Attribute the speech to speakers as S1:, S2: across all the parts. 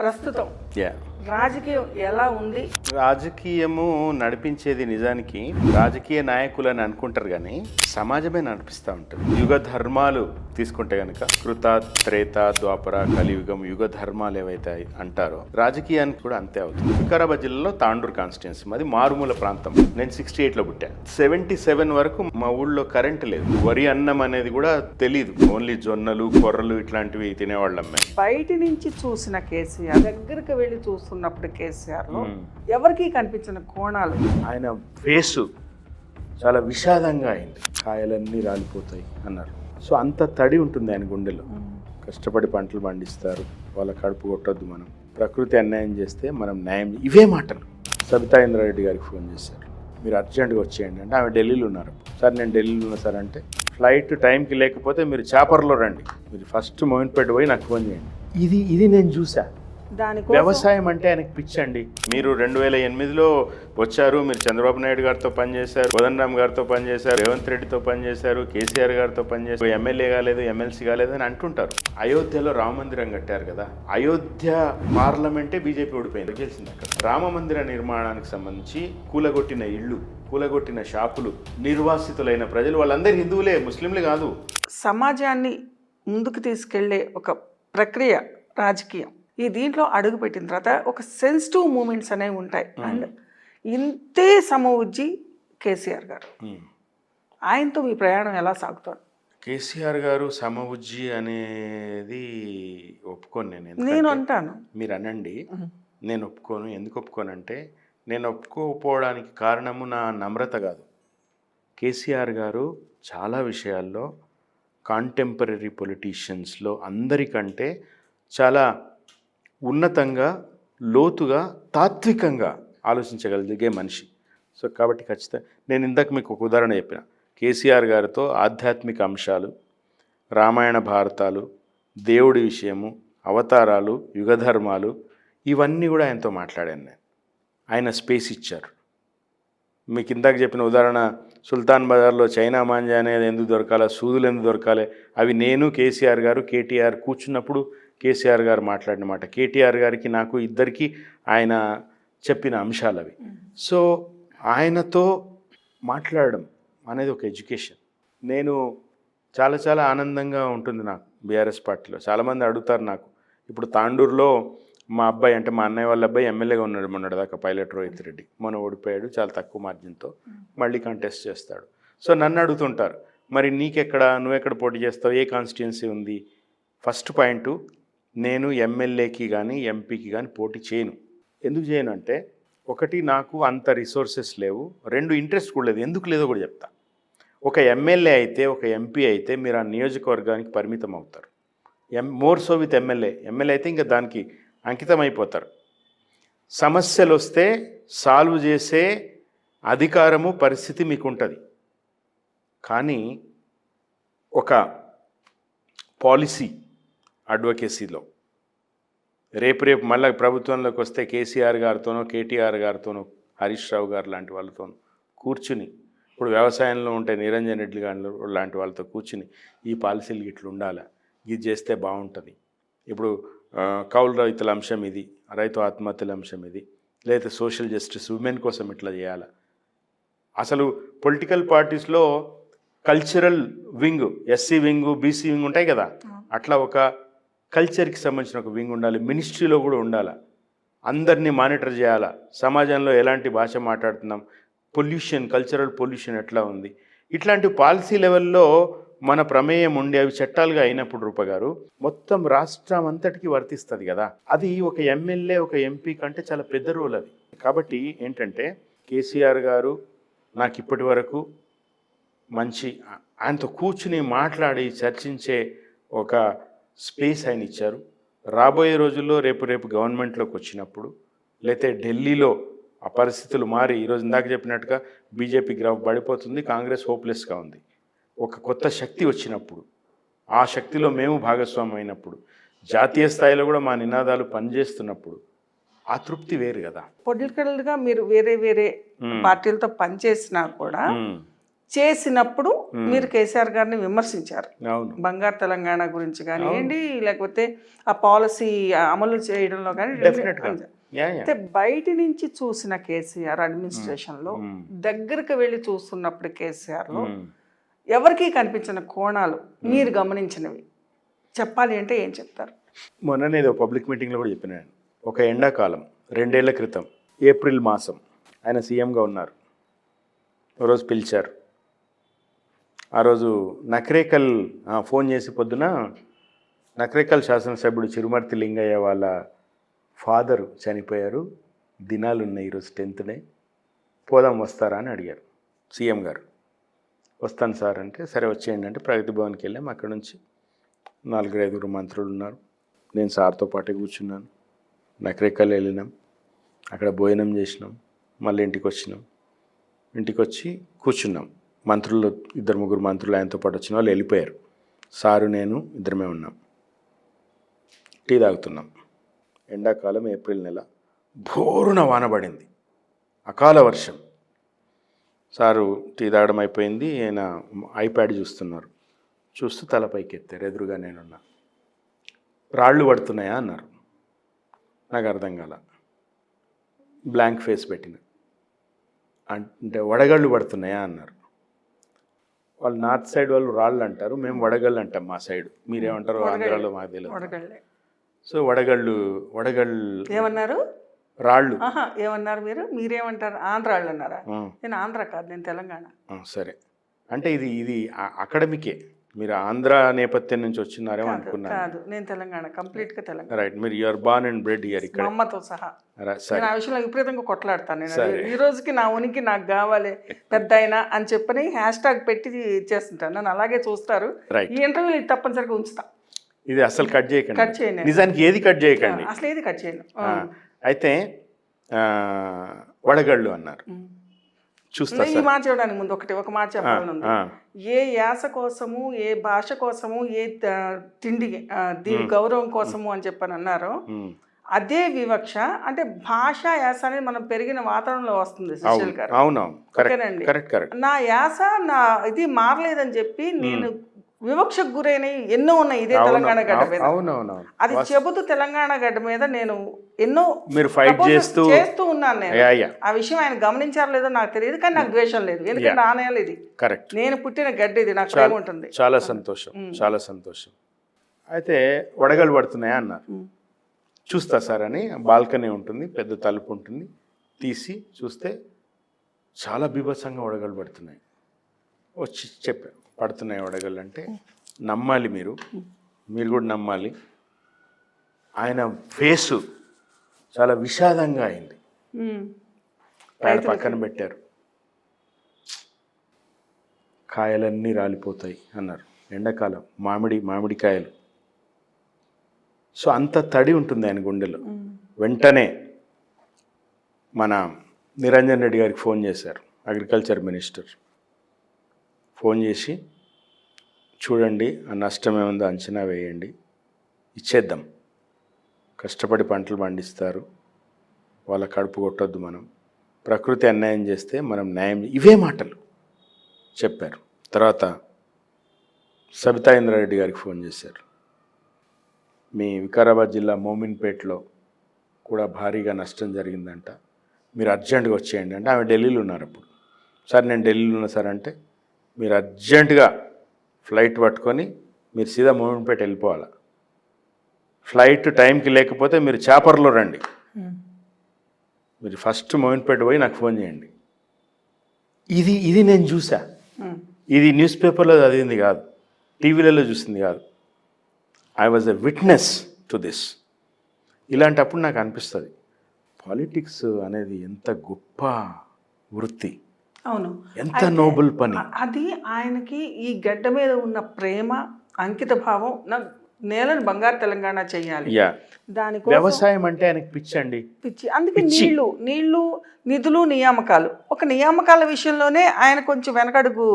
S1: ప్రస్తుతం
S2: యా
S1: రాజకీయం ఎలా ఉంది?
S2: రాజకీయము నడిపించేది నిజానికి రాజకీయ నాయకులని అనుకుంటారు కానీ సమాజమే నడిపిస్తూ ఉంటుంది. యుగ ధర్మాలు తీసుకుంటే కనుక కృత త్రేత ద్వాపర కలియుగం యుగ ధర్మాలు ఏవైతే అంటారో రాజకీయానికి కూడా అంతే అవుతుంది. వికారాబాద్ జిల్లాలో తాండూరు కాన్స్టిట్యున్సీ, మాది మారుమూల ప్రాంతం. నేను 68లో పుట్టాను. 77 వరకు మా ఊళ్ళో కరెంట్ లేదు. వరి అన్నం అనేది కూడా తెలీదు. ఓన్లీ జొన్నలు కొర్రలు ఇట్లాంటివి తినేవాళ్ళం మేము.
S1: బయట నుంచి చూసిన కేసీఆర్ దగ్గరికి వెళ్ళి చూస్తున్నప్పుడు కేసీఆర్ లో ఎవరికి కనిపించిన కోణాలు,
S2: ఆయన ఫేసు చాలా విషాదంగా అయింది. కాయలన్నీ రాలిపోతాయి అన్నారు. సో అంత తడి ఉంటుంది ఆయన గుండెలో. కష్టపడి పంటలు పండిస్తారు, వాళ్ళ కడుపు కొట్టొద్దు, మనం ప్రకృతి అన్యాయం చేస్తే మనం న్యాయం. ఇవే మాటలు. సబితా ఇంద్రారెడ్డి గారికి ఫోన్ చేశారు, మీరు అర్జెంటుగా వచ్చేయండి అంటే. ఆమె ఢిల్లీలో ఉన్నారు. సార్ నేను ఢిల్లీలో ఉన్నా సార్ అంటే, ఫ్లైట్ టైంకి లేకపోతే మీరు చాపర్లో రండి, మీరు ఫస్ట్ మోయిన్పేట పోయి నాకు ఫోన్ చేయండి. ఇది నేను చూసా.
S1: దానికోసం
S2: వ్యవసాయం అంటే ఆయనకు పిచ్చండి. మీరు 2008లో వచ్చారు, మీరు చంద్రబాబు నాయుడు గారితో పనిచేశారు, కోదండరామ్ గారితో పనిచేశారు, రేవంత్ రెడ్డితో పనిచేశారు, కేసీఆర్ గారితో పనిచేశారు, ఎమ్మెల్యే కాలేదు, ఎమ్మెల్సీ కాలేదు అని అంటుంటారు. అయోధ్యలో రామ మందిరం కట్టారు కదా, అయోధ్య పార్లమెంటే బీజేపీ ఓడిపోయింది, గెలిచింది అక్కడ. రామ మందిర నిర్మాణానికి సంబంధించి కూలగొట్టిన ఇళ్ళు, కూలగొట్టిన షాపులు, నిర్వాసితులైన ప్రజలు వాళ్ళందరూ హిందువులే, ముస్లింలు కాదు.
S1: సమాజాన్ని ముందుకు తీసుకెళ్లే ఒక ప్రక్రియ రాజకీయం. ఈ దీంట్లో అడుగు పెట్టిన తర్వాత ఒక సెన్సిటివ్ మూమెంట్స్ అనేవి ఉంటాయి. అండ్ ఇంతే సమవుజ్జి కేసీఆర్ గారు, ఆయనతో మీ ప్రయాణం ఎలా సాగుతుంది?
S2: కేసీఆర్ గారు సమవుజ్జి అనేది ఒప్పుకోను
S1: నేను అంటాను.
S2: మీరు అనండి, నేను ఒప్పుకోను. ఎందుకు ఒప్పుకోనంటే, నేను ఒప్పుకోకపోవడానికి కారణము నా నమ్రత కాదు. కేసీఆర్ గారు చాలా విషయాల్లో కాంటెంపరీ పొలిటీషియన్స్లో అందరికంటే చాలా ఉన్నతంగా, లోతుగా, తాత్వికంగా ఆలోచించగలిగే మనిషి. సో కాబట్టి ఖచ్చితంగా నేను ఇందాక మీకు ఒక ఉదాహరణ చెప్పిన. కేసీఆర్ గారితో ఆధ్యాత్మిక అంశాలు, రామాయణ భారతాలు, దేవుడి విషయము, అవతారాలు, యుగధర్మాలు, ఇవన్నీ కూడా ఆయనతో మాట్లాడాను నేను. ఆయన స్పేస్ ఇచ్చారు. మీకు ఇందాక చెప్పిన ఉదాహరణ, సుల్తాన్ బజార్లో చైనా మాంజా అనేది ఎందుకు దొరకాలి, సూదులు ఎందుకు దొరకాలి, అవి నేను, కేసీఆర్ గారు, కేటీఆర్ కూర్చున్నప్పుడు కేసీఆర్ గారు మాట్లాడిన మాట. కేటీఆర్ గారికి నాకు ఇద్దరికి ఆయన చెప్పిన అంశాలు అవి. సో ఆయనతో మాట్లాడడం అనేది ఒక ఎడ్యుకేషన్. నేను చాలా ఆనందంగా ఉంటుంది నాకు బీఆర్ఎస్ పార్టీలో. చాలామంది అడుగుతారు నాకు, ఇప్పుడు తాండూరులో మా అబ్బాయి, అంటే మా అన్నయ్య వాళ్ళ అబ్బాయి ఎమ్మెల్యేగా ఉన్నాడు మొన్నటిదాకా, పైలట్ రోహిత్ రెడ్డి. మొన్న ఓడిపోయాడు చాలా తక్కువ మార్జిన్తో, మళ్ళీ కంటెస్ట్ చేస్తాడు. సో నన్ను అడుగుతుంటారు, మరి నీకెక్కడ, నువ్వెక్కడ పోటీ చేస్తావు, ఏ కాన్స్టిట్యున్సీ ఉంది? ఫస్ట్ పాయింట్, నేను ఎమ్మెల్యేకి కానీ ఎంపీకి కానీ పోటీ చేయను. ఎందుకు చేయను అంటే, ఒకటి నాకు అంత రిసోర్సెస్ లేవు, రెండు ఇంట్రెస్ట్ కూడా లేదు. ఎందుకు లేదో కూడా చెప్తా. ఒక ఎమ్మెల్యే అయితే, ఒక ఎంపీ అయితే మీరు ఆ నియోజకవర్గానికి పరిమితం అవుతారు. మోర్ సో విత్ ఎమ్మెల్యే అయితే ఇంకా దానికి అంకితం అయిపోతారు. సమస్యలు వస్తే సాల్వ్ చేసే అధికారము, పరిస్థితి మీకు ఉంటుంది. కానీ ఒక పాలసీ అడ్వకేసీలో రేపు మళ్ళీ ప్రభుత్వంలోకి వస్తే కేసీఆర్ గారితోనో, కేటీఆర్ గారితోనో, హరీష్ రావు గారు లాంటి వాళ్ళతోనో కూర్చుని, ఇప్పుడు వ్యవసాయంలో ఉంటే నిరంజన్ రెడ్డి గారు లాంటి వాళ్ళతో కూర్చుని, ఈ పాలసీలు ఇట్లా ఉండాలా, ఇది చేస్తే బాగుంటుంది, ఇప్పుడు కౌలు రైతుల అంశం ఇది, రైతు ఆత్మహత్యల అంశం ఇది, లేదా సోషల్ జస్టిస్, ఉమెన్ కోసం ఇట్లా చేయాలా. అసలు పొలిటికల్ పార్టీస్లో cultural wing, SC wing, BC wing ఉంటాయి కదా, అట్లా ఒక కల్చర్కి సంబంధించిన ఒక వింగ్ ఉండాలి. మినిస్ట్రీలో కూడా ఉండాలి. అందరినీ మానిటర్ చేయాలా. సమాజంలో ఎలాంటి భాష మాట్లాడుతున్నాం, పొల్యూషన్, కల్చరల్ పొల్యూషన్ ఎట్లా ఉంది, ఇట్లాంటి పాలసీ లెవెల్లో మన ప్రమేయం ఉండి అవి చట్టాలుగా అయినప్పుడు రూపగారు మొత్తం రాష్ట్రం అంతటికి వర్తిస్తుంది కదా. అది ఒక ఎమ్మెల్యే, ఒక ఎంపీ కంటే చాలా పెద్ద రోల్ అది. కాబట్టి ఏంటంటే, కేసీఆర్ గారు నాకు ఇప్పటి వరకు మంచి, ఆయనతో కూర్చుని మాట్లాడి చర్చించే ఒక స్పేస్ ఆయన ఇచ్చారు. రాబోయే రోజుల్లో రేపు గవర్నమెంట్లోకి వచ్చినప్పుడు, లేకపోతే ఢిల్లీలో ఆ పరిస్థితులు మారి, ఈరోజు ఇందాక చెప్పినట్టుగా బీజేపీ గ్రాఫ్ పడిపోతుంది, కాంగ్రెస్ హోప్లెస్గా ఉంది. ఒక కొత్త శక్తి వచ్చినప్పుడు, ఆ శక్తిలో మేము భాగస్వామ్యం అయినప్పుడు, జాతీయ స్థాయిలో కూడా మా నినాదాలు పనిచేస్తున్నప్పుడు ఆ తృప్తి వేరు కదా.
S1: పొలిటికల్గా మీరు వేరే పార్టీలతో పనిచేసినా కూడా చేసినప్పుడు మీరు కేసీఆర్ గారిని విమర్శించారు.
S2: అవును.
S1: బంగారు తెలంగాణ గురించి కానివ్వండి, లేకపోతే ఆ పాలసీ అమలు చేయడంలో కానీ.
S2: డెఫినెట్గా.
S1: అయితే బయట నుంచి చూసిన కేసీఆర్ అడ్మినిస్ట్రేషన్లో దగ్గరకు వెళ్ళి చూస్తున్నప్పుడు కేసీఆర్లో ఎవరికీ కనిపించిన కోణాలు మీరు గమనించినవి చెప్పాలి అంటే ఏం చెప్తారు?
S2: మొన్ననే ఏదో పబ్లిక్ మీటింగ్లో కూడా చెప్పిన నేను. ఒక ఎండాకాలం 2 ఏళ్ల క్రితం ఏప్రిల్ మాసం ఆయన సీఎంగా ఉన్నారు. రోజు పిలిచారు. ఆ రోజు నకరేకల్ ఫోన్ చేసి పొద్దున నకరేకల్ శాసనసభ్యుడు చిరుమర్తి లింగయ్య వాళ్ళ ఫాదరు చనిపోయారు, దినాలు ఉన్నాయి ఈరోజు 10th పోదాం వస్తారా అని అడిగారు సీఎం గారు. వస్తాను సార్ అంటే సరే వచ్చేయండి అంటే ప్రగతి భవన్కి వెళ్ళాం. అక్కడ నుంచి 4-5 మంత్రులు ఉన్నారు, నేను సార్తో పాటు కూర్చున్నాను. నకరేకల్ వెళ్ళినాం, అక్కడ భోజనం చేసినాం, మళ్ళీ ఇంటికి వచ్చినాం. ఇంటికి వచ్చి కూర్చున్నాం. మంత్రులు 2-3 మంత్రులు ఆయనతో పాటు వచ్చిన వాళ్ళు వెళ్ళిపోయారు. సారు నేను ఇద్దరమే ఉన్నాం, టీ తాగుతున్నాం. ఎండాకాలం ఏప్రిల్ నెల, భోరున వాన పడింది, అకాల వర్షం. సారు టీ తాగడం అయిపోయింది, ఆయన ఐప్యాడ్ చూస్తున్నారు. చూస్తూ తల పైకి ఎత్తారు, ఎదురుగా నేనున్నా. రాళ్ళు పడుతున్నాయా అన్నారు. నాకు అర్థం కాల, బ్లాంక్ ఫేస్ పెట్టిన. అంటే వడగళ్ళు పడుతున్నాయా అన్నారు. వాళ్ళు నార్త్ సైడ్ వాళ్ళు రాళ్ళు అంటారు, మేము వడగళ్ళు అంటాం మా సైడ్. మీరేమంటారు ఆంధ్రాలో మాకు తెలియదు. సో వడగళ్ళు
S1: ఏమన్నారు?
S2: రాళ్ళు
S1: ఏమన్నారు మీరు? మీరేమంటారు? ఆంధ్రాళ్ళు అన్నారా? నేను ఆంధ్ర కాదు, నేను తెలంగాణ.
S2: సరే, అంటే ఇది అకాడమికే. మీరు ఆంధ్ర నేపథ్యం నుంచి వచ్చినారేమో అనుకున్నారు.
S1: కాదు, నేను తెలంగాణ, కంప్లీట్గా తెలంగాణ.
S2: రైట్, మీరు you are born and bred here ఇక్కడ,
S1: అమ్మతో సహా. నేను ఆ విషయంలో విపరీతంగా కొట్లాడతాను. నేను ఈ రోజుకి నా ఉనికి నాకు కావాలి పెద్ద అయినా అని చెప్పని హ్యాష్ట్యాగ్ పెట్టి చేస్తుంటాను. నన్ను అలాగే చూస్తారు. ఈ ఇంటర్వ్యూలు ఇది తప్పనిసరిగా ఉంచుతా.
S2: ఇది అసలు కట్ చేయకండి,
S1: కట్ చేయండి,
S2: నిజానికి ఏది కట్ చేయకండి,
S1: అసలు ఏది కట్ చేయను.
S2: అయితే వడగళ్ళు అన్నారు. చూస్తా
S1: ఈ మాట చెప్పడానికి ముందు ఒక మాట చెప్పాలని ఉంది. ఏ యాస కోసము, ఏ భాష కోసము, ఏ తిండి దీని గౌరవం కోసము అని చెప్పని అన్నారు, అదే వివక్ష. అంటే భాష యాస అనేది మనం పెరిగిన వాతావరణంలో వస్తుంది. సుశీల్ గారు,
S2: అవునండి,
S1: నా యాస నా ఇది మారలేదని చెప్పి నేను వివక్షకు గురైన ఎన్నో ఉన్నాయి ఇదే తెలంగాణ గడ్డ మీద. అది చెబుతూ తెలంగాణ గడ్డ మీద నేను ఎన్నో
S2: మీరు ఫైట్ చేస్తూ
S1: ఉన్నాను. నేను ఆ విషయం ఆయన గమనించారో లేదో నాకు తెలియదు, కానీ నాకు ద్వేషం లేదు. ఎందుకంటే ఆనేయాలి, ఇది
S2: కరెక్ట్,
S1: నేను పుట్టిన గడ్డ, ఇది నాకు ప్రేమ ఉంటుంది.
S2: చాలా సంతోషం, చాలా సంతోషం. అయితే వడగలు పడుతున్నాయా అన్నారు. చూస్తా సార్ అని, బాల్కనీ ఉంటుంది, పెద్ద తలుపు ఉంటుంది, తీసి చూస్తే చాలా బీభత్సంగా వడగలు పడుతున్నాయి. వచ్చి చెప్పాను, పడుతున్నాయి వడగళ్ళు అంటే నమ్మాలి, మీరు కూడా నమ్మాలి. ఆయన ఫేసు చాలా విషాదంగా అయింది. ఆయన పక్కన పెట్టారు. కాయలన్నీ రాలిపోతాయి అన్నారు. ఎండాకాలం, మామిడికాయలు. సో అంత తడి ఉంటుంది ఆయన గుండెలో. వెంటనే మన నిరంజన్ రెడ్డి గారికి ఫోన్ చేశారు, అగ్రికల్చర్ మినిస్టర్. ఫోన్ చేసి చూడండి, ఆ నష్టం ఏముందో అంచనా వేయండి, ఇచ్చేద్దాం. కష్టపడి పంటలు పండిస్తారు, వాళ్ళ కడుపు కొట్టొద్దు మనం. ప్రకృతి అన్యాయం చేస్తే మనం న్యాయం, ఇవే మాటలు చెప్పారు. తర్వాత సబితా ఇంద్రారెడ్డి గారికి ఫోన్ చేశారు. మీ వికారాబాద్ జిల్లా మోమిన్పేట్లో కూడా భారీగా నష్టం జరిగిందంట, మీరు అర్జెంటుగా వచ్చేయండి అంటే. ఆమె ఢిల్లీలో ఉన్నారు అప్పుడు. సార్ నేను ఢిల్లీలో ఉన్నా సార్ అంటే, మీరు అర్జెంటుగా ఫ్లైట్ పట్టుకొని మీరు సీదా మోమిన్పేట వెళ్ళిపోవాలి. ఫ్లైట్ టైంకి లేకపోతే మీరు చాపర్లో రండి, మీరు ఫస్ట్ మోమిన్పేట పోయి నాకు ఫోన్ చేయండి. ఇది నేను చూసా, ఇది న్యూస్ పేపర్లో చదివింది కాదు, టీవీలలో చూసింది కాదు. I was a witness to this. ఇలాంటప్పుడు నాకు అనిపిస్తుంది పాలిటిక్స్ అనేది ఎంత గొప్ప వృత్తి,
S1: అవును,
S2: ఎంత నోబుల్ పని.
S1: అది ఆయనకి ఈ గడ్డ మీద ఉన్న ప్రేమ, అంకిత భావం. నేలని బంగారు తెలంగాణ చెయ్యాలి, దానికి
S2: వ్యవసాయం అంటే ఆయనకి పిచ్చి.
S1: అందుకే నీళ్లు, నిధులు, నియామకాలు. ఒక నియామకాల విషయంలోనే ఆయన కొంచెం వెనకడుగు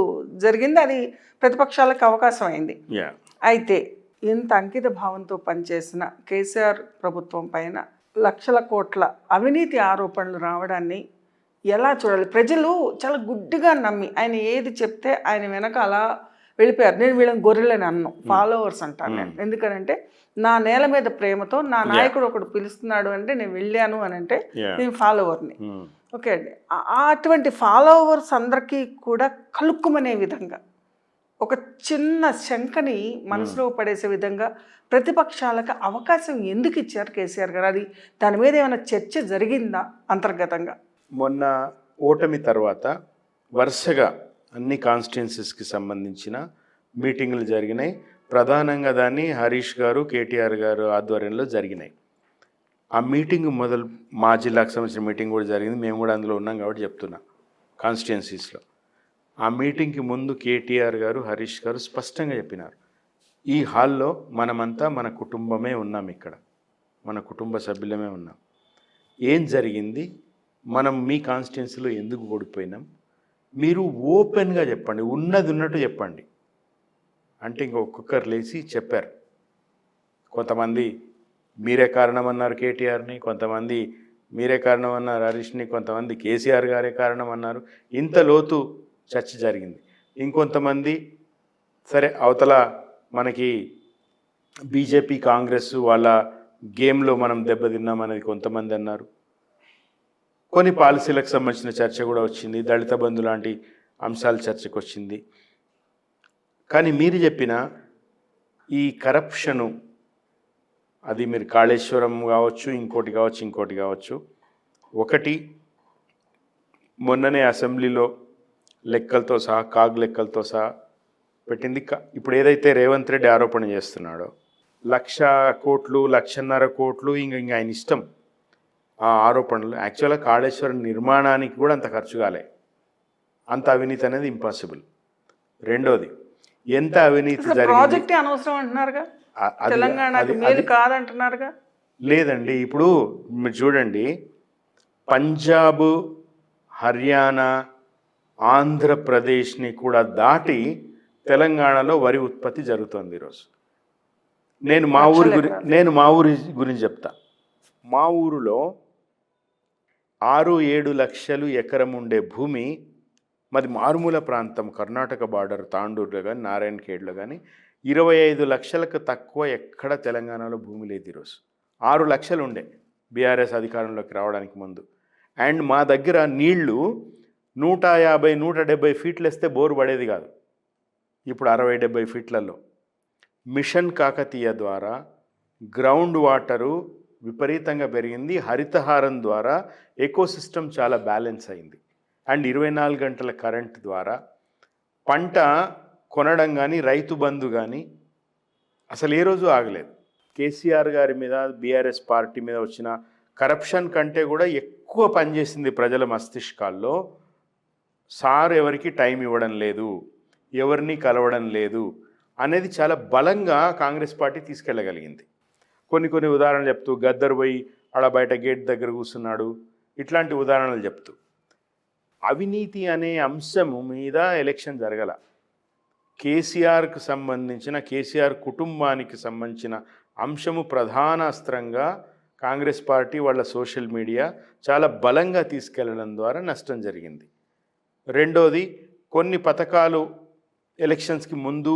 S1: జరిగింది, అది ప్రతిపక్షాలకు అవకాశం అయింది. అయితే ఇంత అంకిత భావంతో పనిచేసిన కేసీఆర్ ప్రభుత్వం పైన లక్షల కోట్ల అవినీతి ఆరోపణలు రావడాన్ని ఎలా చూడాలి? ప్రజలు చాలా గుడ్డిగా నమ్మి ఆయన ఏది చెప్తే ఆయన వెనక అలా వెళ్ళిపోయారు. నేను వీళ్ళని గొర్రెలని అన్ను, ఫాలోవర్స్ అంటాను నేను. ఎందుకనంటే నా నేల మీద ప్రేమతో నా నాయకుడు ఒకడు పిలుస్తున్నాడు అంటే నేను వెళ్ళాను అని అంటే నేను ఫాలోవర్ని. ఓకే అండి. అటువంటి ఫాలోవర్స్ అందరికీ కూడా కలుక్కుమనే విధంగా ఒక చిన్న శంకని మనసులో పడేసే విధంగా ప్రతిపక్షాలకు అవకాశం ఎందుకు ఇచ్చారు కేసీఆర్ గారు? అది దాని మీద ఏమైనా చర్చ జరిగిందా అంతర్గతంగా?
S2: మొన్న ఓటమి తర్వాత వరుసగా అన్ని కాన్స్టిట్యున్సీస్కి సంబంధించిన మీటింగులు జరిగినాయి. ప్రధానంగా దాన్ని హరీష్ గారు, కేటీఆర్ గారు ఆధ్వర్యంలో జరిగినాయి. ఆ మీటింగ్ మా జిల్లాకు సంబంధించిన మీటింగ్ కూడా జరిగింది. మేము కూడా అందులో ఉన్నాం కాబట్టి చెప్తున్నా. కాన్స్టిట్యున్సీస్లో ఆ మీటింగ్కి ముందు కేటీఆర్ గారు, హరీష్ గారు స్పష్టంగా చెప్పినారు, ఈ హాల్లో మనమంతా మన కుటుంబమే ఉన్నాం, ఇక్కడ మన కుటుంబ సభ్యులమే ఉన్నాం. ఏం జరిగింది, మనం మీ కాన్స్టిట్యున్సీలో ఎందుకు ఓడిపోయినాం, మీరు ఓపెన్గా చెప్పండి, ఉన్నది ఉన్నట్టు చెప్పండి అంటే ఇంక ఒక్కొక్కరు లేచి చెప్పారు. కొంతమంది మీరే కారణం అన్నారు కేటీఆర్ని, కొంతమంది మీరే కారణం అన్నారు హరీష్ని, కొంతమంది కేసీఆర్ గారే కారణం అన్నారు. ఇంత లోతు చర్చ జరిగింది. ఇంకొంతమంది సరే అవతల మనకి బీజేపీ కాంగ్రెస్ వాళ్ళ గేమ్లో మనం దెబ్బతిన్నాం అనేది కొంతమంది అన్నారు. కొన్ని పాలసీలకు సంబంధించిన చర్చ కూడా వచ్చింది, దళిత బంధు లాంటి అంశాల చర్చకు వచ్చింది. కానీ మీరు చెప్పిన ఈ కరప్షను, అది మీరు కాళేశ్వరం కావచ్చు, ఇంకోటి కావచ్చు, ఒకటి మొన్ననే అసెంబ్లీలో లెక్కలతో సహా, కాగ్ లెక్కలతో సహా పెట్టింది. ఇప్పుడు ఏదైతే రేవంత్ రెడ్డి ఆరోపణ చేస్తున్నాడో 1,00,000 కోట్లు, 1,50,000 కోట్లు ఇంకా ఆయన ఇష్టం ఆ ఆరోపణలు. యాక్చువల్గా కాళేశ్వరం నిర్మాణానికి కూడా అంత ఖర్చు కాలే, అంత అవినీతి అనేది ఇంపాసిబుల్. రెండోది, ఎంత అవినీతి
S1: జరిగింది అనవసరం అంటున్నారుగా, తెలంగాణకి మేలు కాదంటున్నారుగా.
S2: లేదండి, ఇప్పుడు మీరు చూడండి, పంజాబ్, హర్యానా, ఆంధ్రప్రదేశ్ని కూడా దాటి తెలంగాణలో వరి ఉత్పత్తి జరుగుతుంది ఈరోజు. నేను మా ఊరి గురించి చెప్తా. మా ఊరిలో 6-7 లక్షలు ఎకరం ఉండే భూమి, మాది మారుమూల ప్రాంతం, కర్ణాటక బార్డర్, తాండూరులో కానీ నారాయణఖేడ్లో కానీ 25 లక్షలకు తక్కువ ఎక్కడ తెలంగాణలో భూమి లేదు ఈరోజు. 6 లక్షలు ఉండే బీఆర్ఎస్ అధికారంలోకి రావడానికి ముందు. అండ్ మా దగ్గర నీళ్లు 150-170 ఫీట్లు వేస్తే బోరు పడేది కాదు. ఇప్పుడు 60-70 ఫీట్లలో మిషన్ కాకతీయ ద్వారా గ్రౌండ్ వాటరు విపరీతంగా పెరిగింది. హరితహారం ద్వారా ఎకోసిస్టమ్ చాలా బ్యాలెన్స్ అయింది. అండ్ 24 గంటల కరెంట్ ద్వారా పంట కొనడం కానీ, రైతు బంధు కానీ అసలు ఏ రోజు ఆగలేదు. కేసీఆర్ గారి మీద, బీఆర్ఎస్ పార్టీ మీద వచ్చిన కరప్షన్ కంటే కూడా ఎక్కువ పనిచేసింది ప్రజల మస్తిష్కాల్లో. సార్ ఎవరికి టైం ఇవ్వడం లేదు, ఎవరిని కలవడం లేదు అనేది చాలా బలంగా కాంగ్రెస్ పార్టీ తీసుకెళ్ళగలిగింది. కొన్ని ఉదాహరణలు చెప్తూ, గద్దర్ పోయి ఆడ బయట గేట్ దగ్గర కూర్చున్నాడు, ఇట్లాంటి ఉదాహరణలు చెప్తూ. అవినీతి అనే అంశము మీద ఎలక్షన్ జరగల. కేసీఆర్కు సంబంధించిన, కేసీఆర్ కుటుంబానికి సంబంధించిన అంశము ప్రధాన అస్త్రంగా కాంగ్రెస్ పార్టీ వాళ్ళ సోషల్ మీడియా చాలా బలంగా తీసుకెళ్లడం ద్వారా నష్టం జరిగింది. రెండోది, కొన్ని పథకాలు ఎలక్షన్స్కి ముందు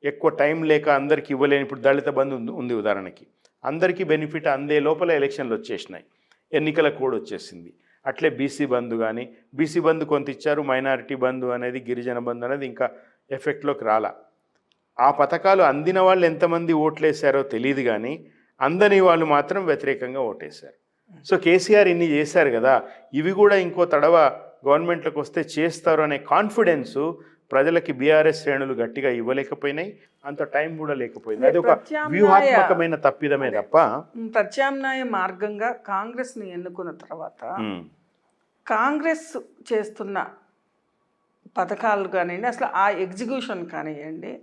S2: ఎక్కువ టైం లేక అందరికీ ఇవ్వలేని, ఇప్పుడు దళిత బంధు ఉంది ఉదాహరణకి, అందరికీ బెనిఫిట్ అందే లోపల ఎలక్షన్లు వచ్చేసినాయి, ఎన్నికల కోడ్ వచ్చేసింది. అట్లే బీసీ బంధు కానీ, బీసీ బంధు కొంత ఇచ్చారు, మైనారిటీ బంధు అనేది, గిరిజన బంధు అనేది ఇంకా ఎఫెక్ట్లోకి రాలా. ఆ పథకాలు అందిన వాళ్ళు ఎంతమంది ఓట్లేశారో తెలియదు, కానీ అందని వాళ్ళు మాత్రం వ్యతిరేకంగా ఓటేశారు. సో కేసీఆర్ ఇన్ని చేశారు కదా, ఇవి కూడా ఇంకో తడవ గవర్నమెంట్లోకి వస్తే చేస్తారు అనే కాన్ఫిడెన్సు ప్రజలకి బీఆర్ఎస్ శ్రేణులు గట్టిగా ఇవ్వలేకపోయినాయి, అంత టైం కూడా లేకపోయింది. అది ఒక వ్యూహాత్మకమైన తప్పిదమే తప్ప.
S1: ప్రత్యామ్నాయ మార్గంగా కాంగ్రెస్ని ఎన్నుకున్న తర్వాత కాంగ్రెస్ చేస్తున్న పథకాలు కానివ్వండి, అసలు ఆ ఎగ్జిక్యూషన్ కానివ్వండి,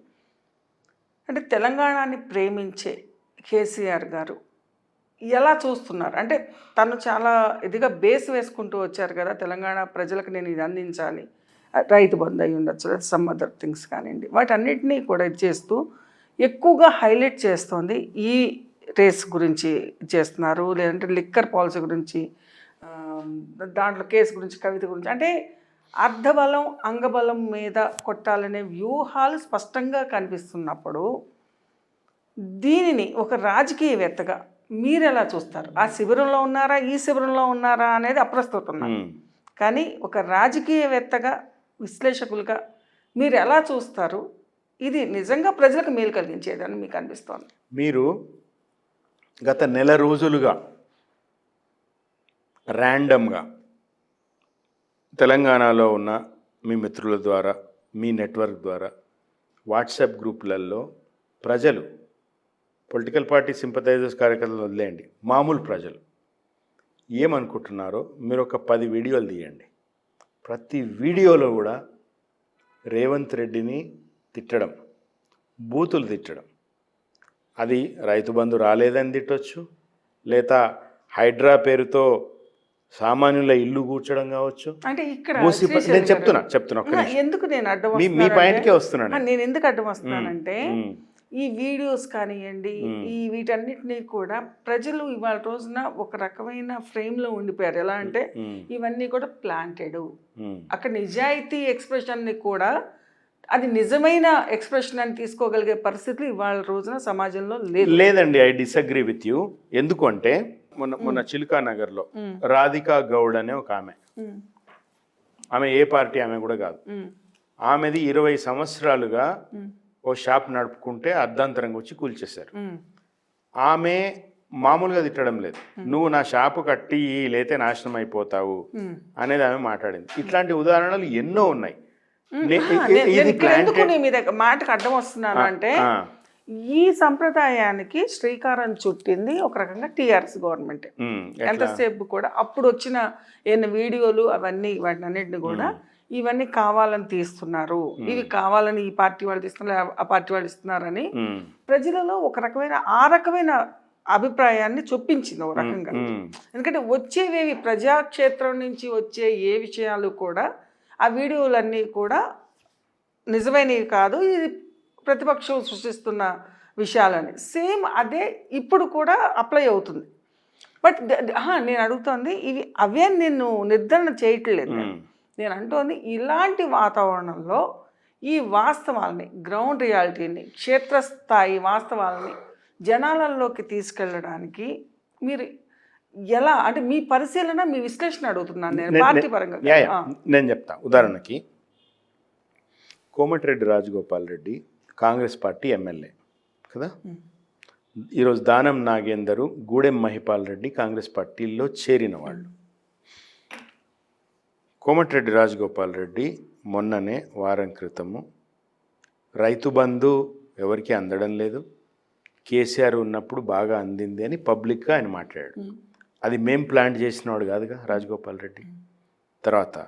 S1: అంటే తెలంగాణని ప్రేమించే కేసీఆర్ గారు ఎలా చూస్తున్నారు? అంటే తను చాలా ఇదిగా బేస్ వేసుకుంటూ వచ్చారు కదా, తెలంగాణ ప్రజలకు నేను ఇది అందించాలి, రైతు బంధు అయి ఉండొచ్చు, సమ్ అదర్ థింగ్స్ కానివ్వండి, వాటన్నిటినీ కూడా చేస్తూ ఎక్కువగా హైలైట్ చేస్తుంది ఈ రేస్ గురించి చేస్తున్నారు, లేదంటే లిక్కర్ పాలసీ గురించి దాంట్లో కేసు గురించి, కవిత గురించి, అంటే అర్ధబలం అంగబలం మీద కొట్టాలనే వ్యూహాలు స్పష్టంగా కనిపిస్తున్నప్పుడు దీనిని ఒక రాజకీయవేత్తగా మీరు ఎలా చూస్తారు? ఆ శిబిరంలో ఉన్నారా, ఈ శిబిరంలో ఉన్నారా అనేది అప్రస్తుతం. కానీ ఒక రాజకీయవేత్తగా, విశ్లేషకులుగా మీరు ఎలా చూస్తారు? ఇది నిజంగా ప్రజలకు మేలు కలిగించేదని మీకు అనిపిస్తోంది?
S2: మీరు గత నెల రోజులుగా ర్యాండమ్గా తెలంగాణలో ఉన్న మీ మిత్రుల ద్వారా, మీ నెట్వర్క్ ద్వారా, వాట్సాప్ గ్రూపులలో ప్రజలు, పొలిటికల్ పార్టీ సింపథైజర్స్, కార్యకర్తలు వదిలేయండి, మామూలు ప్రజలు ఏమనుకుంటున్నారో మీరు ఒక 10 వీడియోలు తీయండి. ప్రతి వీడియోలో కూడా రేవంత్ రెడ్డిని తిట్టడం, బూతులు తిట్టడం. అది రైతు బంధు రాలేదని తిట్టొచ్చు, లేదా హైడ్రా పేరుతో సామాన్యుల ఇల్లు కూర్చడం కావచ్చు.
S1: అంటే ఇక్కడ
S2: నేను చెప్తున్నా ఒక్క నిమిషం.
S1: ఎందుకు నేను అడ్డం
S2: మీ పాయింట్కే వస్తున్నాను.
S1: నేను ఎందుకు అడ్డం వస్తున్నానంటే ఈ వీడియోస్ కానివ్వండి, ఈ వీటన్నిటినీ కూడా ప్రజలు ఇవాళ రోజున ఒక రకమైన ఫ్రేమ్లో ఉండిపోయారు. ఎలా అంటే ఇవన్నీ కూడా ప్లాంటెడ్, అక్కడ నిజాయితీ ఎక్స్ప్రెషన్ని కూడా అది నిజమైన ఎక్స్ప్రెషన్ అని తీసుకోగలిగే పరిస్థితులు ఇవాళ రోజున సమాజంలో
S2: లేదండి. I disagree with you. ఎందుకు అంటే మొన్న చిలుకా నగర్లో రాధికా గౌడ్ అనే ఒక ఆమె ఏ పార్టీ ఆమె కూడా కాదు, ఆమెది 20 సంవత్సరాలుగా ఓ షాప్ నడుపుకుంటే అర్ధాంతరంగా వచ్చి కూల్చేశారు. ఆమె మామూలుగా తిట్టడం లేదు, నువ్వు నా షాపు కట్టి లేతే నాశనం అయిపోతావు అనేది ఆమె మాట్లాడింది. ఇట్లాంటి ఉదాహరణలు ఎన్నో ఉన్నాయి.
S1: మాటకు అడ్డం వస్తున్నాను అంటే ఈ సంప్రదాయానికి శ్రీకారం చుట్టింది ఒక రకంగా టీఆర్ఎస్ గవర్నమెంట్. ఎంతసేపు కూడా అప్పుడు వచ్చిన ఎన్ని వీడియోలు అవన్నీ వాటిని అన్నింటిని కూడా ఇవన్నీ కావాలని తీస్తున్నారు, ఇవి కావాలని ఈ పార్టీ వాళ్ళు తీస్తున్నారు, ఆ పార్టీ వాళ్ళు ఇస్తున్నారని ప్రజలలో ఒక రకమైన ఆ రకమైన అభిప్రాయాన్ని చొప్పించింది ఒక రకంగా. ఎందుకంటే వచ్చేవేవి ప్రజాక్షేత్రం నుంచి వచ్చే ఏ విషయాలు కూడా ఆ వీడియోలన్నీ కూడా నిజమైనవి కాదు, ఇది ప్రతిపక్షం సృష్టిస్తున్న విషయాలని. సేమ్ అదే ఇప్పుడు కూడా అప్లై అవుతుంది. బట్ నేను అడుగుతోంది ఇవి అవే నేను నిర్ధారణ చేయట్లేదు. నేను అంటోంది ఇలాంటి వాతావరణంలో ఈ వాస్తవాలని, గ్రౌండ్ రియాలిటీని, క్షేత్రస్థాయి వాస్తవాలని జనాలలోకి తీసుకెళ్ళడానికి మీరు ఎలా, అంటే మీ పరిశీలన, మీ విశ్లేషణ అడుగుతున్నాను నేను పార్టీ పరంగా.
S2: నేను చెప్తా. ఉదాహరణకి కోమటిరెడ్డి రాజగోపాల్ రెడ్డి కాంగ్రెస్ పార్టీ ఎమ్మెల్యే కదా. ఈరోజు దానం నాగేందరు, గూడెం మహిపాల్ రెడ్డి కాంగ్రెస్ పార్టీలో చేరిన వాళ్ళు. కోమటిరెడ్డి రాజగోపాల్ రెడ్డి మొన్ననే వారం క్రితము రైతు బంధు ఎవరికి అందడం లేదు, కేసీఆర్ ఉన్నప్పుడు బాగా అందింది అని పబ్లిక్గా ఆయన మాట్లాడాడు. అది మేం ప్లాన్ చేసినవాడు కాదుగా రాజగోపాల్ రెడ్డి. తర్వాత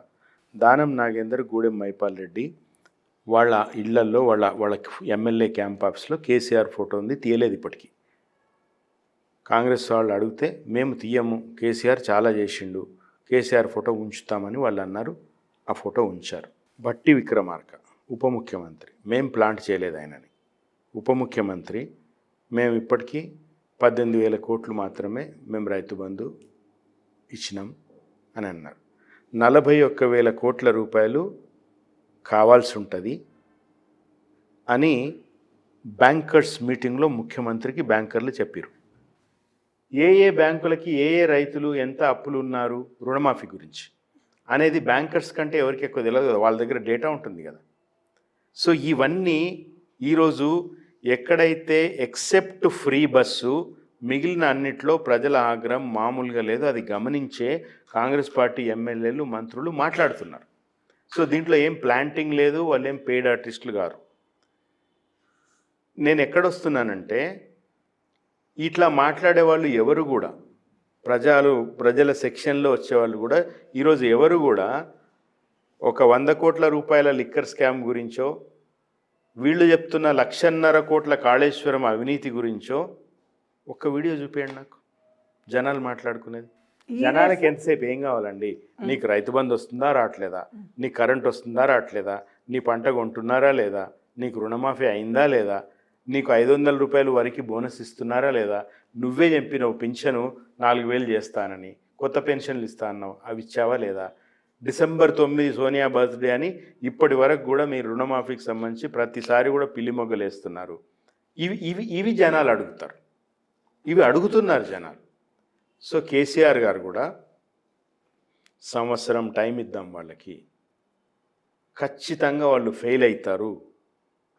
S2: దానం నాగేందర్, గూడెం మహిపాల్ రెడ్డి వాళ్ళ ఇళ్లల్లో వాళ్ళ ఎమ్మెల్యే క్యాంప్ ఆఫీస్లో కేసీఆర్ ఫోటో ఉంది, తీయలేదు ఇప్పటికీ. కాంగ్రెస్ వాళ్ళు అడిగితే మేము తీయము, కేసీఆర్ చాలా చేసిండు, కేసీఆర్ ఫోటో ఉంచుతామని వాళ్ళు అన్నారు. ఆ ఫోటో ఉంచారు. బట్టి విక్రమార్క ఉప ముఖ్యమంత్రి, మేము ప్లాంట్ చేయలేదు ఆయనని. ఉప ముఖ్యమంత్రి మేము ఇప్పటికీ 18,000 కోట్లు మాత్రమే మేము రైతు బంధు ఇచ్చినాం అని అన్నారు. 41,000 కోట్ల రూపాయలు కావాల్సి ఉంటుంది అని బ్యాంకర్స్ మీటింగ్లో ముఖ్యమంత్రికి బ్యాంకర్లు చెప్పారు. ఏ బ్యాంకులకి ఏ రైతులు ఎంత అప్పులు ఉన్నారు, రుణమాఫీ గురించి అనేది బ్యాంకర్స్ కంటే ఎవరికి ఎక్కువ తెలియదు కదా, వాళ్ళ దగ్గర డేటా ఉంటుంది కదా. సో ఇవన్నీ ఈరోజు ఎక్కడైతే ఎక్సెప్ట్ ఫ్రీ బస్సు మిగిలిన అన్నిట్లో ప్రజల ఆగ్రహం మామూలుగా లేదు, అది గమనించే కాంగ్రెస్ పార్టీ ఎమ్మెల్యేలు, మంత్రులు మాట్లాడుతున్నారు. సో దీంట్లో ఏం ప్లాంటింగ్ లేదు, వాళ్ళు ఏం పెయిడ్ ఆర్టిస్టులు గారు. నేను ఎక్కడొస్తున్నానంటే ఇట్లా మాట్లాడే వాళ్ళు ఎవరు కూడా, ప్రజల సెక్షన్లో వచ్చేవాళ్ళు కూడా ఈరోజు ఎవరు కూడా ఒక 100 కోట్ల రూపాయల లిక్కర్ స్కామ్ గురించో, వీళ్ళు చెప్తున్న 1,50,000 కోట్ల కాళేశ్వరం అవినీతి గురించో ఒక్క వీడియో చూపించండి నాకు. జనాలు మాట్లాడుకునేది. జనాలకి ఎంతసేపు ఏం కావాలండి? నీకు రైతు బంధు వస్తుందా రావట్లేదా, నీకు కరెంట్ వస్తుందా రావట్లేదా, నీ పంట కొంటున్నారా లేదా, నీకు రుణమాఫీ అయిందా లేదా, నీకు 500 రూపాయలు వరకు బోనస్ ఇస్తున్నారా లేదా, నువ్వే చెప్పినవు పింఛను 4,000 చేస్తానని, కొత్త పెన్షన్లు ఇస్తా అన్నావు, అవి ఇచ్చావా లేదా? డిసెంబర్ 9 సోనియా బర్త్డే అని ఇప్పటి వరకు కూడా మీరు రుణమాఫీకి సంబంధించి ప్రతిసారి కూడా పిల్లి మొగ్గలు వేస్తున్నారు. ఇవి జనాలు అడుగుతారు, ఇవి అడుగుతున్నారు జనాలు. సో కేసీఆర్ గారు కూడా సంవత్సరం టైం ఇద్దాం వాళ్ళకి, ఖచ్చితంగా వాళ్ళు ఫెయిల్ అవుతారు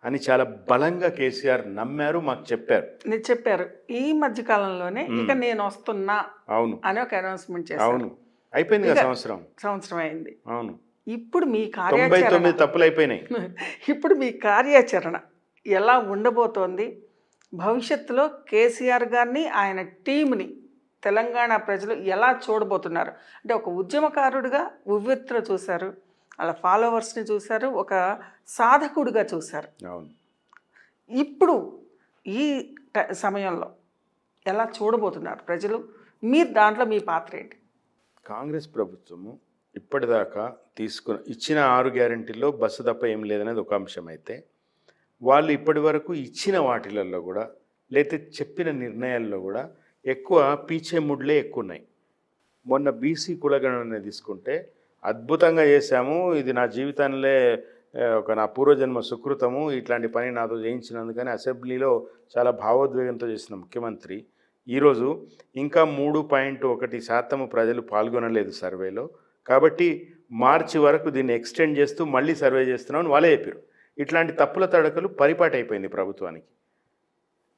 S2: అని చాలా బలంగా కేసీఆర్ నమ్మారు, మాకు చెప్పారు.
S1: మీరు చెప్పారు ఈ మధ్య కాలంలోనే ఇక నేను వస్తున్నా
S2: అవును
S1: అని ఒక అనౌన్స్మెంట్ చేశారు.
S2: అవును, అయిపోయింది కదా
S1: సంవత్సరం అయింది.
S2: అవును,
S1: ఇప్పుడు మీ
S2: 99 తప్పులు అయిపోయినాయి.
S1: ఇప్పుడు మీ కార్యాచరణ ఎలా ఉండబోతోంది? భవిష్యత్తులో కేసీఆర్ గారిని ఆయన టీంని తెలంగాణ ప్రజలు ఎలా చూడబోతున్నారు? అంటే ఒక ఉద్యమకారుడిగా ఉవ్వెత్తున చూశారు, అలా ఫాలోవర్స్ని చూశారు, ఒక సాధకుడిగా చూశారు.
S2: అవును,
S1: ఇప్పుడు ఈ సమయంలో ఎలా చూడబోతున్నారు ప్రజలు? మీరు దాంట్లో మీ పాత్ర ఏంటి?
S2: కాంగ్రెస్ ప్రభుత్వము ఇప్పటిదాకా ఇచ్చిన 6 గ్యారెంటీల్లో బస్సు తప్ప ఏం లేదనేది ఒక అంశం అయితే, వాళ్ళు ఇప్పటి వరకు ఇచ్చిన వాటిలలో కూడా లేకపోతే చెప్పిన నిర్ణయాల్లో కూడా ఎక్కువ పీచే ముడ్లే ఎక్కువ ఉన్నాయి. మొన్న బీసీ కులగణన తీసుకుంటే అద్భుతంగా చేశాము, ఇది నా జీవితంలో నా పూర్వజన్మ సుకృతము, ఇట్లాంటి పని నాతో చేయించినందుకని అసెంబ్లీలో చాలా భావోద్వేగంతో చేసిన ముఖ్యమంత్రి ఈరోజు ఇంకా 3.1% ప్రజలు పాల్గొనలేదు సర్వేలో, కాబట్టి మార్చి వరకు దీన్ని ఎక్స్టెండ్ చేస్తూ మళ్ళీ సర్వే చేస్తున్నామని వాళ్ళే చెప్పారు. ఇట్లాంటి తప్పుల తడకలు పరిపాటి అయిపోయింది ప్రభుత్వానికి.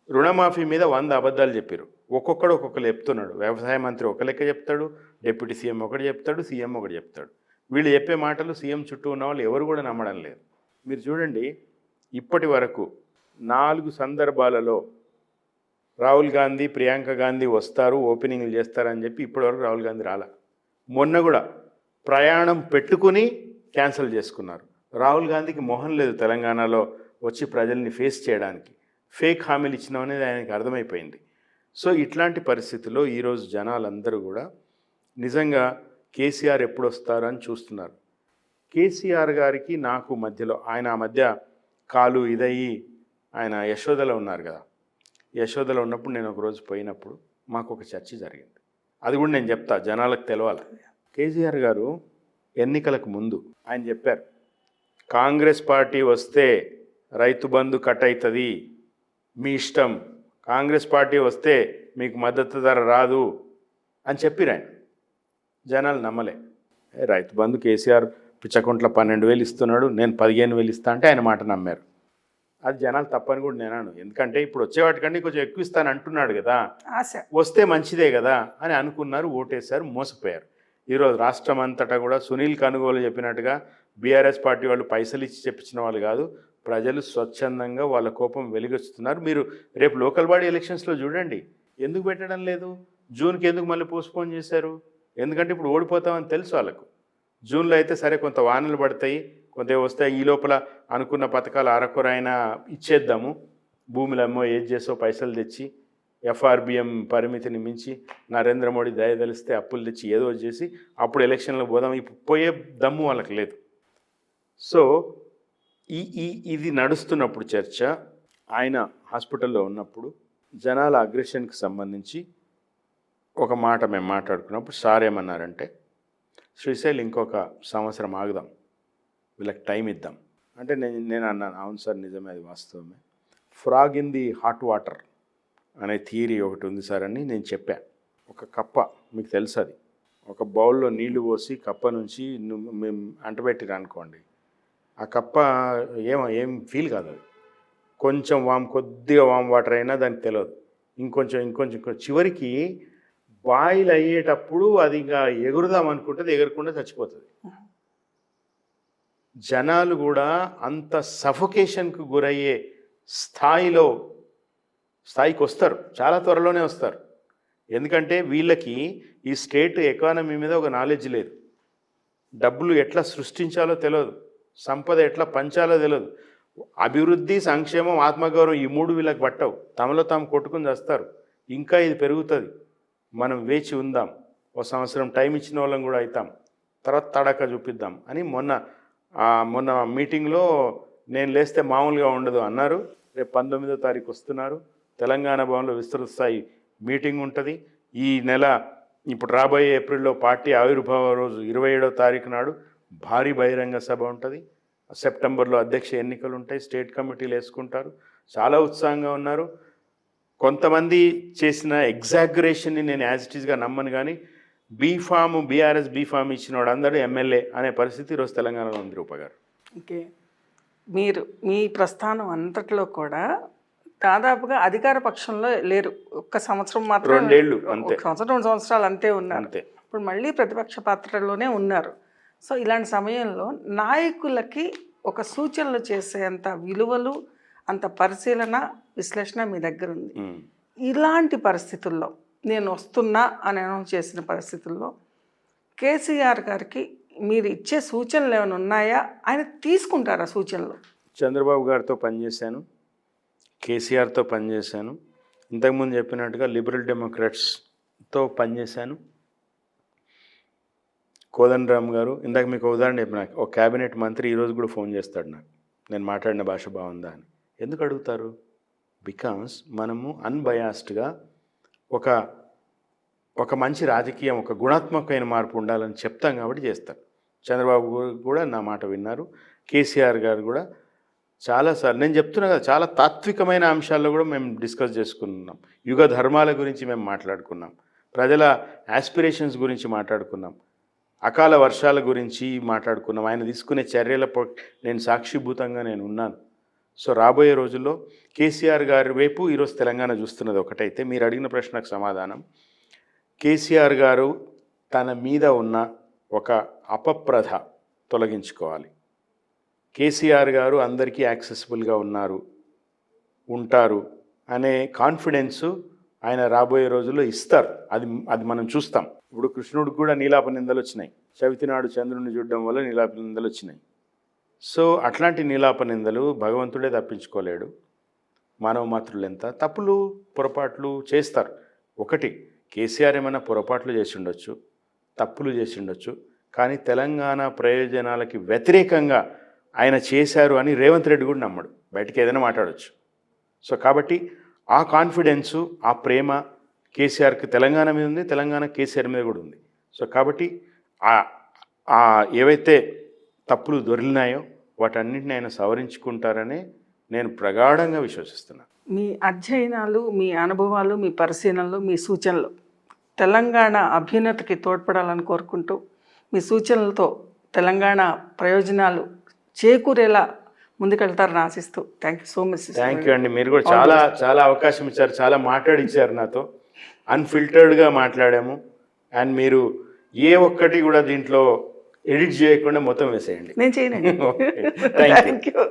S2: రుణమాఫీ మీద 100 అబద్ధాలు చెప్పారు, ఒక్కొక్కడు ఒక్కొక్కరు చెప్తున్నాడు. వ్యవసాయ మంత్రి ఒక లెక్క చెప్తాడు, డిప్యూటీ సీఎం ఒకటి చెప్తాడు, సీఎం ఒకటి చెప్తాడు. వీళ్ళు చెప్పే మాటలు సీఎం చుట్టూ ఉన్న వాళ్ళు ఎవరు కూడా నమ్మడం లేదు. మీరు చూడండి, ఇప్పటి వరకు 4 సందర్భాలలో రాహుల్ గాంధీ, ప్రియాంక గాంధీ వస్తారు, ఓపెనింగ్లు చేస్తారని చెప్పి ఇప్పటివరకు రాహుల్ గాంధీ రాలా. మొన్న కూడా ప్రయాణం పెట్టుకుని క్యాన్సిల్ చేసుకున్నారు. రాహుల్ గాంధీకి మొహం లేదు తెలంగాణలో వచ్చి ప్రజల్ని ఫేస్ చేయడానికి, ఫేక్ హామీలు ఇచ్చినాం అనేది ఆయనకి అర్థమైపోయింది. సో ఇట్లాంటి పరిస్థితుల్లో ఈరోజు జనాలందరూ కూడా నిజంగా కేసీఆర్ ఎప్పుడు వస్తారని చూస్తున్నారు. కేసీఆర్ గారికి నాకు మధ్యలో, ఆయన ఆ మధ్య కాలు ఇదయ్యి ఆయన యశోదలో ఉన్నారు కదా, యశోదలో ఉన్నప్పుడు నేను ఒకరోజు పోయినప్పుడు మాకు ఒక చర్చ జరిగింది. అది కూడా నేను చెప్తా, జనాలకు తెలవాలి. కేసీఆర్ గారు ఎన్నికలకు ముందు ఆయన చెప్పారు, కాంగ్రెస్ పార్టీ వస్తే రైతు బంధు కట్ అవుతుంది, మీ ఇష్టం, కాంగ్రెస్ పార్టీ వస్తే మీకు మద్దతు ధర రాదు అని చెప్పిరు ఆయన. జనాలు నమ్మలే. రైతు బంధు కేసీఆర్ పిచ్చకుంట్ల 12,000 ఇస్తున్నాడు, నేను 15,000 ఇస్తా అంటే ఆయన మాట నమ్మారు. అది జనాలు తప్పని కూడా నేను, ఎందుకంటే ఇప్పుడు వచ్చేవాటికంటే కొంచెం ఎక్కువ ఇస్తాను అంటున్నాడు కదా, వస్తే మంచిదే కదా అని అనుకున్నారు, ఓటేశారు, మోసపోయారు. ఈరోజు రాష్ట్రం అంతటా కూడా సునీల్ కనుగోలు చెప్పినట్టుగా బీఆర్ఎస్ పార్టీ వాళ్ళు పైసలు ఇచ్చి చెప్పించిన వాళ్ళు కాదు, ప్రజలు స్వచ్ఛందంగా వాళ్ళ కోపం వెలిగొస్తున్నారు. మీరు రేపు లోకల్ బాడీ ఎలక్షన్స్లో చూడండి, ఎందుకు పెట్టడం లేదు, జూన్కి ఎందుకు మళ్ళీ పోస్ట్పోన్ చేశారు? ఎందుకంటే ఇప్పుడు ఓడిపోతామని తెలుసు వాళ్ళకు. జూన్లో అయితే సరే కొంత వానలు పడతాయి, కొంత వస్తాయి, ఈ లోపల అనుకున్న పథకాలు అరకొరైనా ఇచ్చేద్దాము, భూములు అమ్మో ఏది చేసో పైసలు తెచ్చి ఎఫ్ఆర్బిఎం పరిమితిని మించి నరేంద్ర మోడీ దయ తెలిస్తే అప్పులు తెచ్చి ఏదో చేసి అప్పుడు ఎలక్షన్లో పోదాం, ఇప్పుడు పోయే దమ్ము వాళ్ళకి లేదు. సో ఇది నడుస్తున్నప్పుడు చర్చ, ఆయన హాస్పిటల్లో ఉన్నప్పుడు జనాల అగ్రెషన్కి సంబంధించి ఒక మాట మేము మాట్లాడుకున్నప్పుడు సార్ ఏమన్నారంటే, శ్రీశైల్ ఇంకొక సంవత్సరం ఆగుదాం, వీళ్ళకి టైం ఇద్దాం అంటే నేను అన్నాను, అవును సార్ నిజమే, అది వాస్తవమే. Frog in the hot water అనే థియరీ ఒకటి ఉంది సార్ అని నేను చెప్పాను. ఒక కప్ప, మీకు తెలుసు, అది ఒక బౌల్లో నీళ్లు పోసి కప్ప నుంచి మేము అంటబెట్టిరు అనుకోండి, ఆ కప్ప ఏం ఫీల్ కాదు. అది కొంచెం కొద్దిగా వామ్ వాటర్ అయినా దానికి తెలియదు, ఇంకొంచెం చివరికి బాయిల్ అయ్యేటప్పుడు అది ఇంకా ఎగురుదాం అనుకుంటుంది, ఎగరకుండా చచ్చిపోతుంది. జనాలు కూడా అంత సఫోకేషన్కు గురయ్యే స్థాయికి వస్తారు, చాలా త్వరలోనే వస్తారు. ఎందుకంటే వీళ్ళకి ఈ స్టేట్ ఎకానమీ మీద ఒక నాలెడ్జ్ లేదు, డబ్బులు ఎట్లా సృష్టించాలో తెలియదు, సంపద ఎట్లా పంచాలో తెలియదు, అభివృద్ధి, సంక్షేమం, ఆత్మగౌరవం ఈ 3 వీళ్ళకి పట్టవు, తమలో తాము కొట్టుకుని చేస్తారు. ఇంకా ఇది పెరుగుతుంది, మనం వేచి ఉందాం, ఒక సంవత్సరం టైం ఇచ్చిన వాళ్ళం కూడా అవుతాం, తర్వాత తడక చూపిద్దాం అని మొన్న మీటింగ్లో నేను లేస్తే మామూలుగా ఉండదు అన్నారు. రేపు 19వ తారీఖు వస్తున్నారు, తెలంగాణ భవన్లో విస్తృత స్థాయి మీటింగ్ ఉంటుంది. ఈ నెల ఇప్పుడు రాబోయే ఏప్రిల్లో పార్టీ ఆవిర్భావ రోజు 27వ తారీఖు నాడు భారీ బహిరంగ సభ ఉంటుంది. సెప్టెంబర్లో అధ్యక్ష ఎన్నికలు ఉంటాయి, స్టేట్ కమిటీలు వేసుకుంటారు. చాలా ఉత్సాహంగా ఉన్నారు. కొంతమంది చేసిన ఎగ్జాగరేషన్ని నేను యాజ్ ఇట్ ఈస్గా నమ్మను, కానీ బీఆర్ఎస్ బీఫామ్ ఇచ్చిన వాడు అందరూ ఎమ్మెల్యే అనే పరిస్థితి ఈరోజు తెలంగాణలో ఉంది. రూప గారు,
S1: ఓకే, మీరు మీ ప్రస్థానం అంతట్లో కూడా దాదాపుగా అధికార పక్షంలో లేరు. ఒక్క సంవత్సరం మాత్రం,
S2: 2 ఏళ్ళు అంతే,
S1: 1 సంవత్సరం 2 సంవత్సరాలు అంతే ఉన్నారు.
S2: అంతే.
S1: ఇప్పుడు మళ్ళీ ప్రతిపక్ష పాత్రలోనే ఉన్నారు. సో ఇలాంటి సమయంలో నాయకులకి ఒక సూచనలు చేసేంత విలువలు, అంత పరిశీలన, విశ్లేషణ మీ దగ్గర ఉంది. ఇలాంటి పరిస్థితుల్లో నేను వస్తున్నా అని అనౌన్స్ చేసిన పరిస్థితుల్లో కేసీఆర్ గారికి మీరు ఇచ్చే సూచనలు ఏమైనా ఉన్నాయా? ఆయన తీసుకుంటారా సూచనలు?
S2: చంద్రబాబు గారితో పనిచేశాను, కేసీఆర్తో పనిచేశాను, ఇంతకుముందు చెప్పినట్టుగా లిబరల్ డెమోక్రాట్స్తో పనిచేశాను. కోదండరామ్ గారు, ఇందాక మీకు ఉదాహరణ చెప్పిన ఒక క్యాబినెట్ మంత్రి ఈరోజు కూడా ఫోన్ చేస్తాడు నాకు, నేను మాట్లాడిన భాష బాగుందా అని. ఎందుకు అడుగుతారు? బికాస్ మనము అన్బయాస్డ్గా ఒక మంచి రాజకీయం, ఒక గుణాత్మకమైన మార్పు ఉండాలని చెప్తాం కాబట్టి చేస్తారు. చంద్రబాబు కూడా నా మాట విన్నారు, కేసీఆర్ గారు కూడా చాలాసార్లు, నేను చెప్తున్నా కదా, చాలా తాత్వికమైన అంశాల్లో కూడా మేము డిస్కస్ చేసుకున్నాం. యుగ ధర్మాల గురించి మేము మాట్లాడుకున్నాం, ప్రజల యాస్పిరేషన్స్ గురించి మాట్లాడుకున్నాం, అకాల వర్షాల గురించి మాట్లాడుకున్నాం. ఆయన తీసుకునే చర్యల నేను సాక్షిభూతంగా నేను ఉన్నాను. సో రాబోయే రోజుల్లో కేసీఆర్ గారి వైపు ఈరోజు తెలంగాణ చూస్తున్నది ఒకటైతే, మీరు అడిగిన ప్రశ్నకు సమాధానం, కేసీఆర్ గారు తన మీద ఉన్న ఒక అపప్రథ తొలగించుకోవాలి. కేసీఆర్ గారు అందరికీ యాక్సెసిబుల్గా ఉంటారు అనే కాన్ఫిడెన్సు ఆయన రాబోయే రోజుల్లో ఇస్తారు. అది మనం చూస్తాం. ఇప్పుడు కృష్ణుడికి కూడా నీలాప నిందలు వచ్చినాయి, చవితినాడు చంద్రుడిని చూడడం వల్ల నీలాప నిందలు వచ్చినాయి. సో అట్లాంటి నీలాప నిందలు భగవంతుడే తప్పించుకోలేడు. మానవ మాతృలు ఎంత తప్పులు పొరపాట్లు చేస్తారు. ఒకటి, కేసీఆర్ ఏమైనా పొరపాట్లు చేసి ఉండొచ్చు, తప్పులు చేసి ఉండొచ్చు, కానీ తెలంగాణ ప్రయోజనాలకి వ్యతిరేకంగా ఆయన చేశారు అని రేవంత్ రెడ్డి కూడా నమ్మడు, బయటికి ఏదైనా మాట్లాడవచ్చు. సో కాబట్టి ఆ కాన్ఫిడెన్సు, ఆ ప్రేమ కేసీఆర్కి తెలంగాణ మీద ఉంది, తెలంగాణ కేసీఆర్ మీద కూడా ఉంది. సో కాబట్టి ఏవైతే తప్పులు దొరికినాయో వాటన్నింటిని ఆయన సవరించుకుంటారని నేను ప్రగాఢంగా విశ్వసిస్తున్నాను.
S1: మీ అధ్యయనాలు, మీ అనుభవాలు, మీ పరిశీలనలు, మీ సూచనలు తెలంగాణ అభ్యున్నతికి తోడ్పడాలని కోరుకుంటూ, మీ సూచనలతో తెలంగాణ ప్రయోజనాలు చేకూరేలా ముందుకెళ్తారని ఆశిస్తూ, thank you so much.
S2: Thank you అండి. మీరు కూడా చాలా అవకాశం ఇచ్చారు, చాలా మాట్లాడించారు నాతో. అన్ఫిల్టర్డ్గా మాట్లాడాము. అండ్ మీరు ఏ ఒక్కటి కూడా దీంట్లో ఎడిట్ చేయకుండా మొత్తం వేసేయండి.
S1: నేను చేయనండి.
S2: Thank you.